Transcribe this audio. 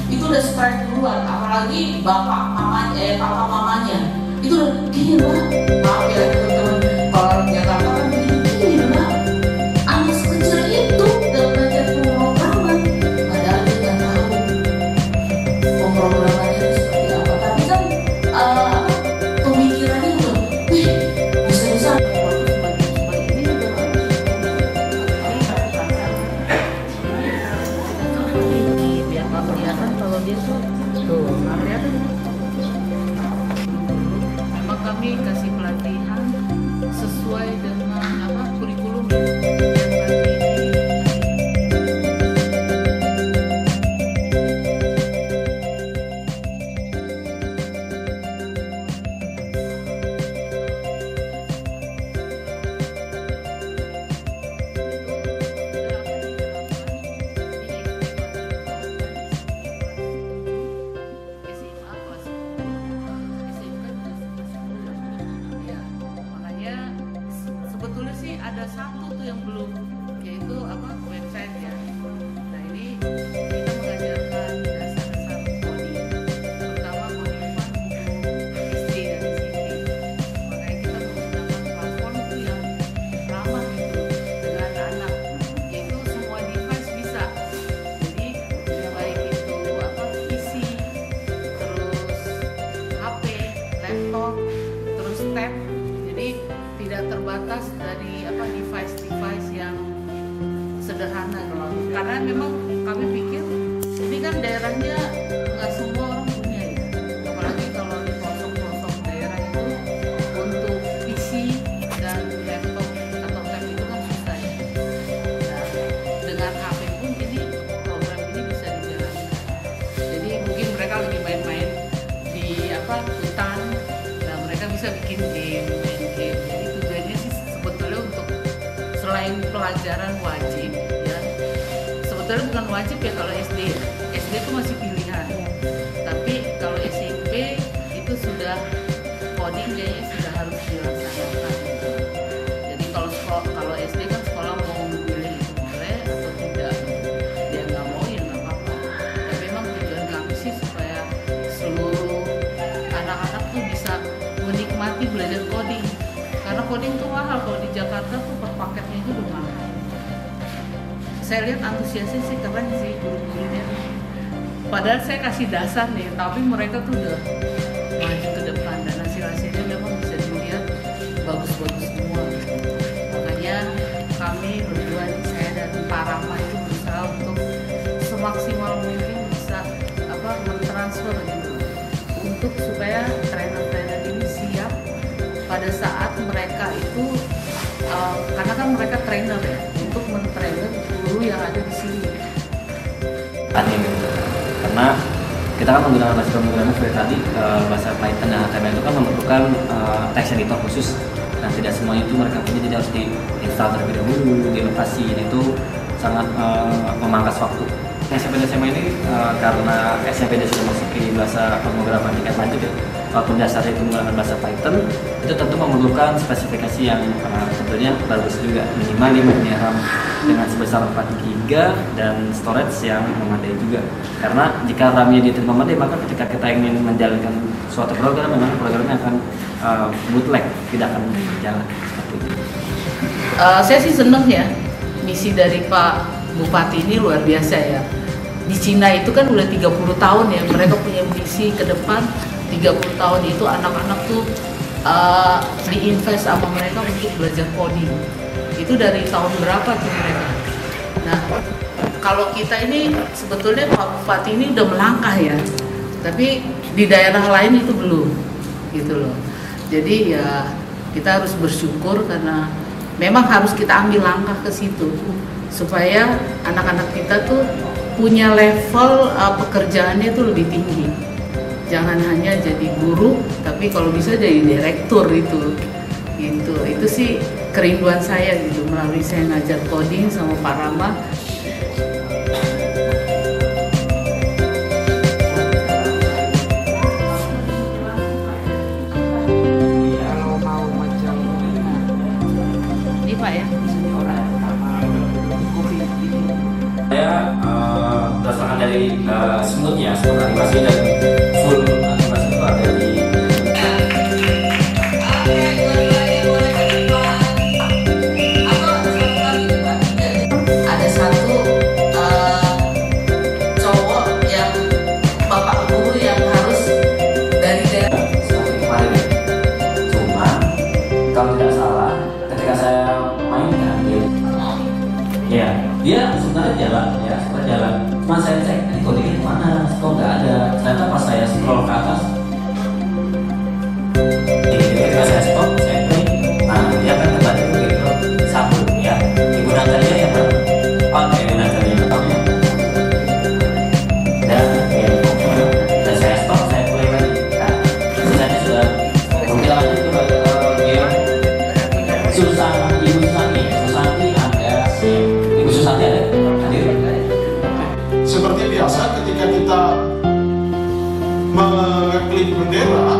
itu udah strike duluan, apalagi bapak mamanya, papa mamanya itu udah gila. Maaf ya teman-teman, kalau orang Jakarta kan gila, anak sekecil itu udah belajar pemrograman, padahal dia nggak tahu pemrogramannya itu seperti apa. Tapi kan pemikirannya udah, bisa-bisa. Biar nggak kelihatan kalau dia tuh nggak kelihatan. Memang kami kasih pelatihan sesuai dengan kurikulum yang sebetulnya sih ada satu tuh yang belum, yaitu website ya. Nah ini kita mengajarkan dasar-dasar coding, terutama coding untuk SD dan SMP. Makanya kita menggunakan platform itu yang ramah gitu dengan anak, yaitu semua device bisa. Jadi baik itu PC, terus HP, laptop, terus tab. Jadi tidak terbatas dari device-device yang sederhana gitu. Karena memang kami pikir ini kan daerahnya nggak semua orang punya ya, apalagi kalau di pelosok-pelosok daerah itu untuk PC dan laptop atau tab itu kan susah ya. Nah, dengan HP pun ini program ini bisa dijalankan. Jadi mungkin mereka lagi main-main di hutan, nah mereka bisa bikin game, main game. Jadi tujuannya sih sebetulnya untuk selain pelajaran wajib ya, sebetulnya bukan wajib ya kalau SD ya. SD itu masih pilihan, tapi kalau SMP itu sudah coding kayaknya sudah harus dilaksanakan. Jadi kalau SD kan sekolah mau memilih itu boleh atau tidak, dia nggak mau ya nggak apa-apa. Tapi memang tujuan kami sih supaya seluruh anak-anak tuh bisa menikmati belajar coding. Karena coding tuh mahal, kalau di Jakarta tuh per paketnya itu udah mahal. Saya lihat antusiasnya sih keren sih guru-gurunya. Padahal saya kasih dasar nih, tapi mereka tuh udah maju ke depan dan hasil-hasilnya memang bisa dilihat bagus-bagus semua. Makanya kami berdua nih, saya dan Pak Rama itu berusaha untuk semaksimal mungkin bisa mentransfer gitu, untuk supaya trainer-trainer ini siap pada saat mereka itu karena kan mereka trainer ya, untuk men-trainer guru yang ada di sini. Karena kita kan menggunakan bahasa pemrograman seperti tadi, bahasa Python dan HTML itu kan memerlukan text editor khusus. Nah, tidak semuanya itu mereka punya, jadi harus diinstal terlebih dahulu, diinovasi, dan itu sangat memangkas waktu. SMP dan SMA ini karena SMP dia sudah masuk di bahasa pemrograman tingkat lanjut ya, walaupun dasarnya itu menggunakan bahasa Python, itu tentu memerlukan spesifikasi yang tentunya bagus juga, minimal 5 GB RAM dengan sebesar 4 GB dan storage yang memadai juga. Karena jika RAM-nya tidak memadai, maka ketika kita ingin menjalankan suatu program, memang programnya akan bootleg, tidak akan berjalan seperti itu. Saya sih seneng ya, misi dari Pak Bupati ini luar biasa ya. Di Cina itu kan udah 30 tahun ya, mereka punya misi ke depan 30 tahun itu anak-anak tuh diinvest sama mereka untuk belajar coding. Itu dari tahun berapa tuh mereka. Nah, kalau kita ini sebetulnya Pak Bupati ini udah melangkah ya, tapi di daerah lain itu belum gitu loh. Jadi ya kita harus bersyukur karena memang harus kita ambil langkah ke situ supaya anak-anak kita tuh punya level pekerjaannya itu lebih tinggi. Jangan hanya jadi guru, tapi kalau bisa jadi direktur itu. Gitu. Itu sih kerinduan saya gitu, melalui saya ngajar coding sama Pak Rama. Kalau mau macam ini Pak ya, misalnya orang Saya berdasarkan dari dari smoothnya, smooth animasi dan full animasi itu ada di ada satu cowok yang bapak guru yang harus dari daerah. seperti kemarin ya. Cuma kalau tidak salah ketika saya mainkan ya dia sebenarnya jalan ya, sebenarnya jalan. Cuma saya cek ini kodenya kemana, kok nggak ada. Ternyata pas saya scroll ke atas, ketika saya stop, saya klik, nah dia kan kembali ke gitu sabun ya. Digunakannya yang mana? Pakai gunakannya pertama. Dan saya stop, saya play lagi. Nah, sisanya sudah mungkin lanjut ke game Ibu Susanti ada si Ibu Susanti ada hadir. Seperti biasa ketika kita mengeklik bendera